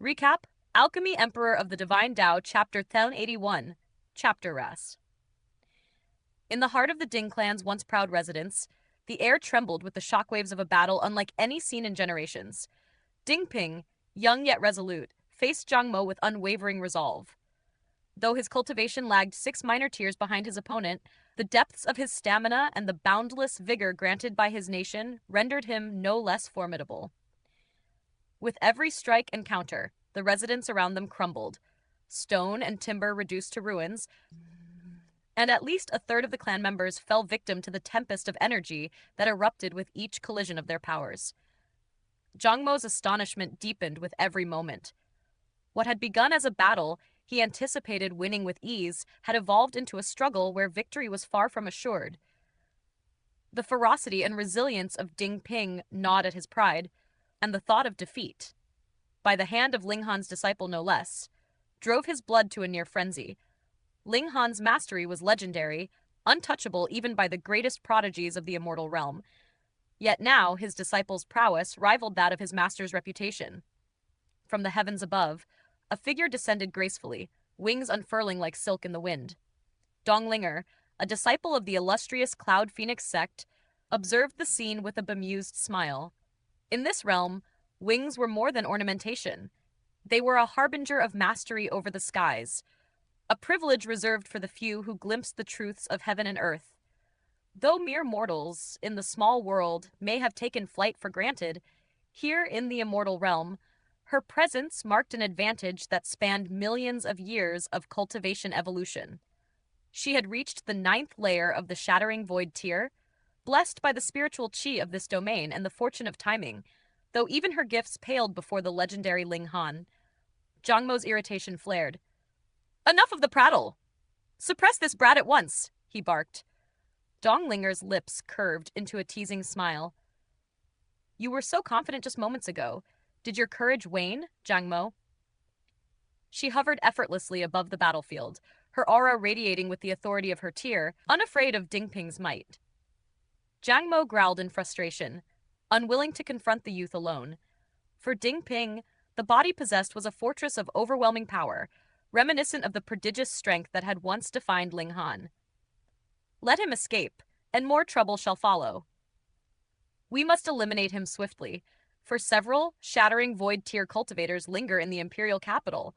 Recap: Alchemy Emperor of the Divine Dao, Chapter 1081, Chapter Ras. In the heart of the Ding clan's once proud residence, the air trembled with the shockwaves of a battle unlike any seen in generations. Ding Ping, young yet resolute, faced Zhang Mo with unwavering resolve. Though his cultivation lagged 6 minor tiers behind his opponent, the depths of his stamina and the boundless vigor granted by his nation rendered him no less formidable. With every strike and counter, the residents around them crumbled, stone and timber reduced to ruins, and at least a third of the clan members fell victim to the tempest of energy that erupted with each collision of their powers. Zhang Mo's astonishment deepened with every moment. What had begun as a battle he anticipated winning with ease had evolved into a struggle where victory was far from assured. The ferocity and resilience of Ding Ping gnawed at his pride, and the thought of defeat, by the hand of Ling Han's disciple no less, drove his blood to a near frenzy. Ling Han's mastery was legendary, untouchable even by the greatest prodigies of the immortal realm. Yet now his disciple's prowess rivaled that of his master's reputation. From the heavens above, a figure descended gracefully, wings unfurling like silk in the wind. Donglinger, a disciple of the illustrious Cloud Phoenix sect, observed the scene with a bemused smile. In this realm, wings were more than ornamentation. They were a harbinger of mastery over the skies, a privilege reserved for the few who glimpsed the truths of heaven and earth. Though mere mortals in the small world may have taken flight for granted, here in the immortal realm, her presence marked an advantage that spanned millions of years of cultivation evolution. She had reached the 9th layer of the Shattering Void tier, blessed by the spiritual chi of this domain and the fortune of timing, though even her gifts paled before the legendary Ling Han. Zhang Mo's irritation flared. "Enough of the prattle! Suppress this brat at once," he barked. Donglinger's lips curved into a teasing smile. "You were so confident just moments ago. Did your courage wane, Zhang Mo?" She hovered effortlessly above the battlefield, her aura radiating with the authority of her tier, unafraid of Ding Ping's might. Zhang Mo growled in frustration, unwilling to confront the youth alone. For Ding Ping, the body possessed was a fortress of overwhelming power, reminiscent of the prodigious strength that had once defined Ling Han. Let him escape, and more trouble shall follow. We must eliminate him swiftly, for several Shattering Void tier cultivators linger in the imperial capital,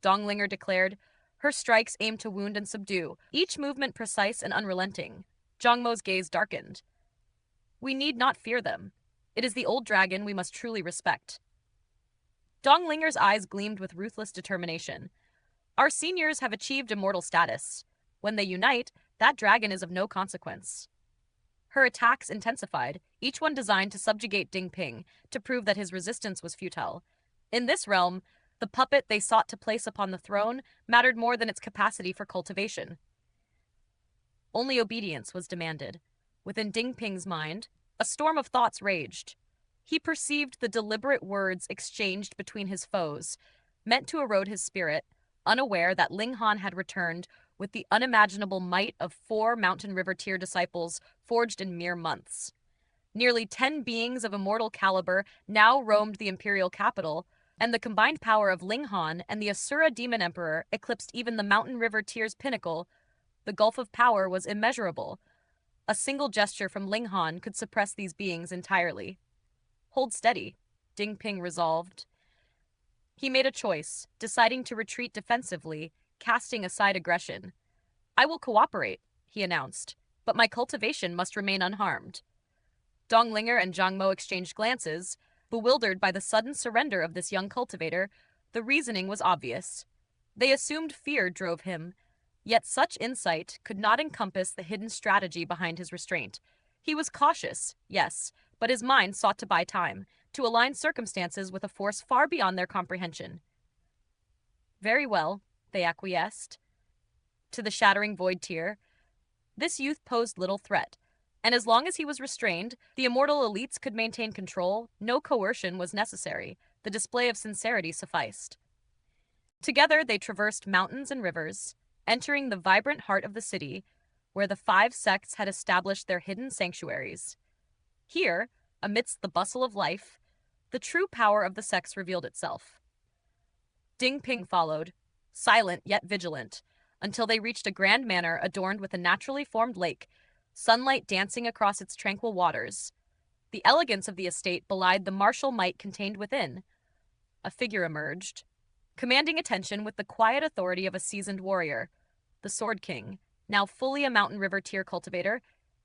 Donglinger declared, her strikes aimed to wound and subdue, each movement precise and unrelenting. Zhang Mo's gaze darkened. We need not fear them. It is the old dragon we must truly respect. Donglinger's eyes gleamed with ruthless determination. Our seniors have achieved immortal status. When they unite, that dragon is of no consequence. Her attacks intensified, each one designed to subjugate Ding Ping, to prove that his resistance was futile. In this realm, the puppet they sought to place upon the throne mattered more than its capacity for cultivation. Only obedience was demanded. Within Ding Ping's mind, a storm of thoughts raged. He perceived the deliberate words exchanged between his foes, meant to erode his spirit, unaware that Ling Han had returned with the unimaginable might of 4 Mountain River tier disciples forged in mere months. Nearly 10 beings of immortal caliber now roamed the imperial capital, and the combined power of Ling Han and the Asura Demon Emperor eclipsed even the Mountain River tier's pinnacle. The gulf of power was immeasurable. A single gesture from Ling Han could suppress these beings entirely. Hold steady, Ding Ping resolved. He made a choice, deciding to retreat defensively, casting aside aggression. I will cooperate, he announced, but my cultivation must remain unharmed. Donglinger and Zhang Mo exchanged glances. Bewildered by the sudden surrender of this young cultivator, the reasoning was obvious. They assumed fear drove him, yet such insight could not encompass the hidden strategy behind his restraint. He was cautious, yes, but his mind sought to buy time, to align circumstances with a force far beyond their comprehension. Very well, they acquiesced. To the Shattering Void tier, this youth posed little threat, and as long as he was restrained, the immortal elites could maintain control. No coercion was necessary. The display of sincerity sufficed. Together they traversed mountains and rivers, entering the vibrant heart of the city, where the 5 sects had established their hidden sanctuaries. Here, amidst the bustle of life, the true power of the sects revealed itself. Ding Ping followed, silent yet vigilant, until they reached a grand manor adorned with a naturally formed lake, sunlight dancing across its tranquil waters. The elegance of the estate belied the martial might contained within. A figure emerged, commanding attention with the quiet authority of a seasoned warrior, the Sword King, now fully a Mountain River tier cultivator.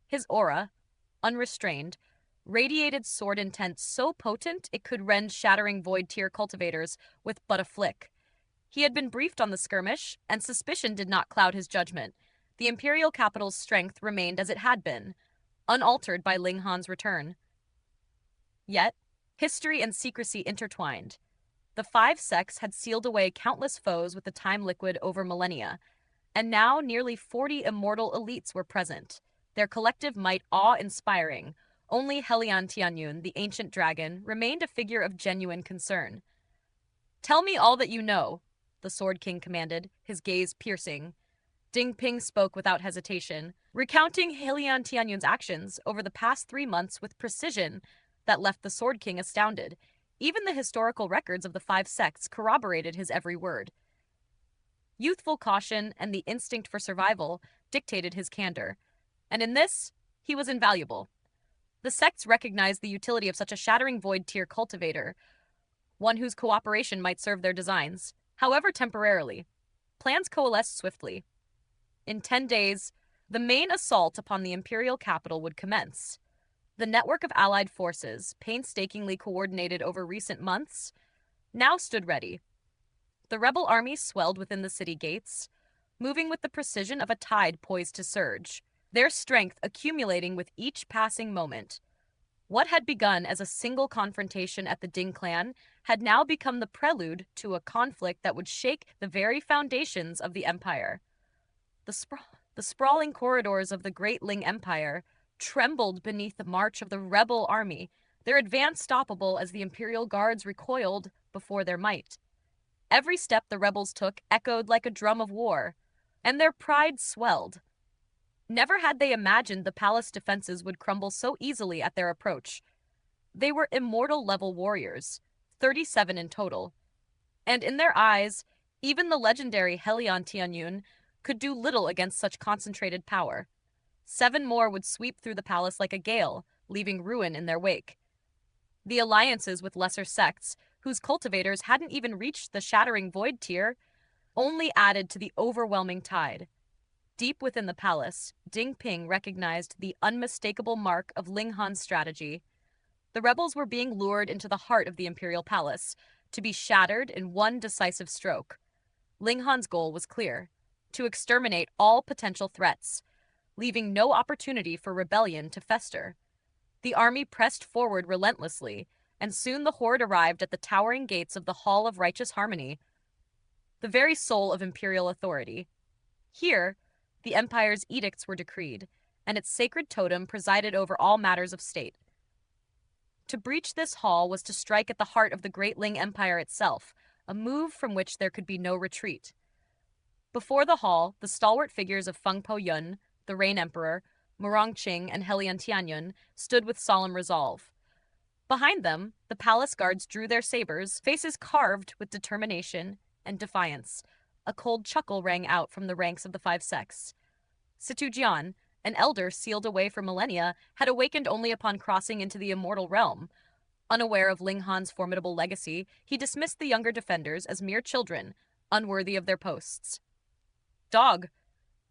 His aura, unrestrained, radiated sword intent so potent it could rend shattering void tier cultivators with but a flick. He had been briefed on the skirmish, and suspicion did not cloud his judgment. The Imperial capital's strength remained as it had been, unaltered by Ling Han's return. Yet, history and secrecy intertwined. The five sects had sealed away countless foes with the time liquid over millennia, and now nearly 40 immortal elites were present, their collective might awe-inspiring. Only Helion Tianyun, the ancient dragon, remained a figure of genuine concern. "Tell me all that you know," the Sword King commanded, his gaze piercing. Ding Ping spoke without hesitation, recounting Helion Tianyun's actions over the past 3 months with precision that left the Sword King astounded. Even the historical records of the five sects corroborated his every word. Youthful caution and the instinct for survival dictated his candor, and in this, he was invaluable. The sects recognized the utility of such a shattering void tier cultivator, one whose cooperation might serve their designs, however temporarily. Plans coalesced swiftly. In 10 days, the main assault upon the Imperial capital would commence. The network of allied forces, painstakingly coordinated over recent months, now stood ready. The rebel army swelled within the city gates, moving with the precision of a tide poised to surge, their strength accumulating with each passing moment. What had begun as a single confrontation at the Ding clan had now become the prelude to a conflict that would shake the very foundations of the empire. The sprawling corridors of the Great Ling Empire trembled beneath the march of the rebel army, their advance stoppable as the Imperial guards recoiled before their might. Every step the rebels took echoed like a drum of war, and their pride swelled. Never had they imagined the palace defenses would crumble so easily at their approach. They were immortal-level warriors, 37 in total, and in their eyes, even the legendary Helion Tianyun could do little against such concentrated power. 7 more would sweep through the palace like a gale, leaving ruin in their wake. The alliances with lesser sects, whose cultivators hadn't even reached the shattering void tier, only added to the overwhelming tide. Deep within the palace, Ding Ping recognized the unmistakable mark of Ling Han's strategy. The rebels were being lured into the heart of the Imperial Palace, to be shattered in one decisive stroke. Ling Han's goal was clear: to exterminate all potential threats, leaving no opportunity for rebellion to fester. The army pressed forward relentlessly, and soon the horde arrived at the towering gates of the Hall of Righteous Harmony, the very soul of imperial authority. Here, the empire's edicts were decreed, and its sacred totem presided over all matters of state. To breach this hall was to strike at the heart of the Great Ling Empire itself, a move from which there could be no retreat. Before the hall, the stalwart figures of Feng Po Yun, the Rain Emperor, Murong Qing, and Helion Tianyun stood with solemn resolve. Behind them, the palace guards drew their sabers, faces carved with determination and defiance. A cold chuckle rang out from the ranks of the five sects. Situ Jian, an elder sealed away for millennia, had awakened only upon crossing into the immortal realm. Unaware of Ling Han's formidable legacy, he dismissed the younger defenders as mere children, unworthy of their posts. "Dog,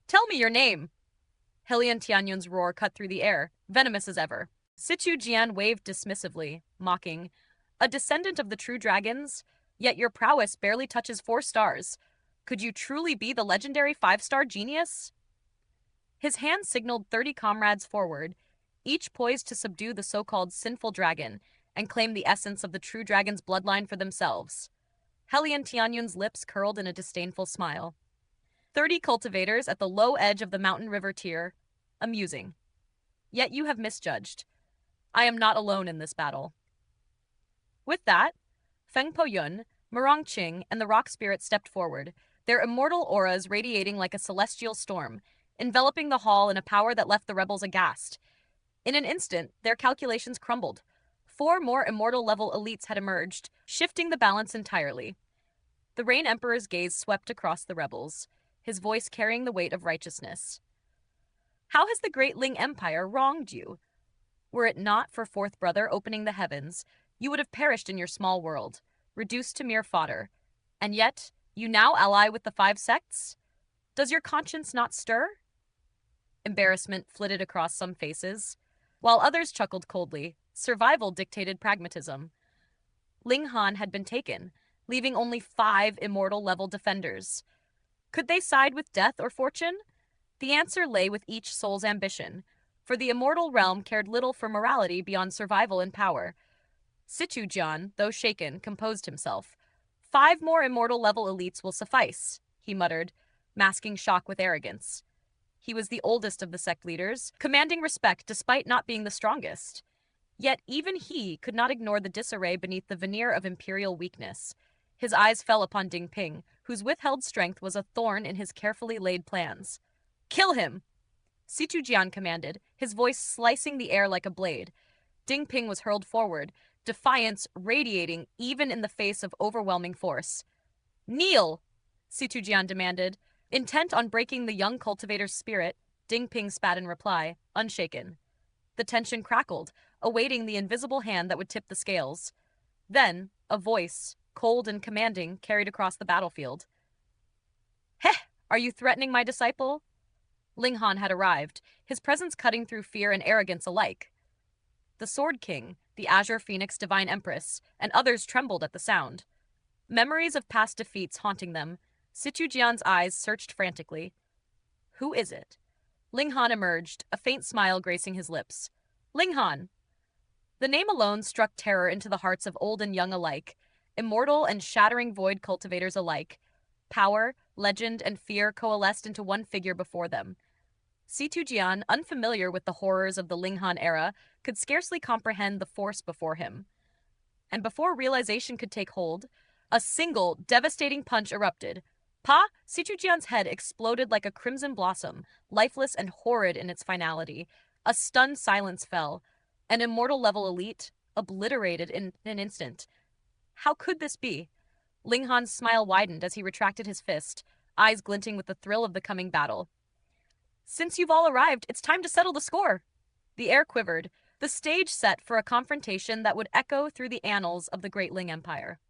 tell me your name!" Helion Tianyun's roar cut through the air, venomous as ever. Situ Jian waved dismissively, mocking, "A descendant of the true dragons, yet your prowess barely touches 4 stars. Could you truly be the legendary 5-star genius?" His hand signaled 30 comrades forward, each poised to subdue the so-called sinful dragon and claim the essence of the true dragon's bloodline for themselves. Helion Tianyun's lips curled in a disdainful smile. 30 cultivators at the low edge of the Mountain River tier. Amusing. Yet you have misjudged. I am not alone in this battle. With that, Feng Po Yun, Murong Qing, and the Rock Spirit stepped forward, their immortal auras radiating like a celestial storm, enveloping the hall in a power that left the rebels aghast. In an instant, their calculations crumbled. 4 more immortal-level elites had emerged, shifting the balance entirely. The Rain Emperor's gaze swept across the rebels, his voice carrying the weight of righteousness. How has the great Ling Empire wronged you? Were it not for Fourth Brother opening the heavens, you would have perished in your small world, reduced to mere fodder. And yet, you now ally with the five sects? Does your conscience not stir? Embarrassment flitted across some faces. While others chuckled coldly, survival dictated pragmatism. Ling Han had been taken, leaving only 5 immortal-level defenders. Could they side with death or fortune? The answer lay with each soul's ambition, for the immortal realm cared little for morality beyond survival and power. Situ Jian, though shaken, composed himself. 5 more immortal-level elites will suffice, he muttered, masking shock with arrogance. He was the oldest of the sect leaders, commanding respect despite not being the strongest. Yet even he could not ignore the disarray beneath the veneer of imperial weakness. His eyes fell upon Ding Ping, whose withheld strength was a thorn in his carefully laid plans. "Kill him!" Situ Jian commanded, his voice slicing the air like a blade. Ding Ping was hurled forward, defiance radiating even in the face of overwhelming force. "Kneel!" Situ Jian demanded. Intent on breaking the young cultivator's spirit, Ding Ping spat in reply, unshaken. The tension crackled, awaiting the invisible hand that would tip the scales. Then, a voice, cold and commanding, carried across the battlefield. "Heh! Are you threatening my disciple?" Ling Han had arrived, his presence cutting through fear and arrogance alike. The Sword King, the Azure Phoenix Divine Empress, and others trembled at the sound. Memories of past defeats haunting them, Situ Jian's eyes searched frantically. "Who is it?" Ling Han emerged, a faint smile gracing his lips. "Ling Han!" The name alone struck terror into the hearts of old and young alike, immortal and shattering void cultivators alike. Power, legend, and fear coalesced into one figure before them. Situ Jian, unfamiliar with the horrors of the Ling Han era, could scarcely comprehend the force before him. And before realization could take hold, a single, devastating punch erupted. Pa! Situ Jian's head exploded like a crimson blossom, lifeless and horrid in its finality. A stunned silence fell. An immortal-level elite, obliterated in an instant. How could this be? Ling Han's smile widened as he retracted his fist, eyes glinting with the thrill of the coming battle. "Since you've all arrived, it's time to settle the score." The air quivered, the stage set for a confrontation that would echo through the annals of the Great Ling Empire.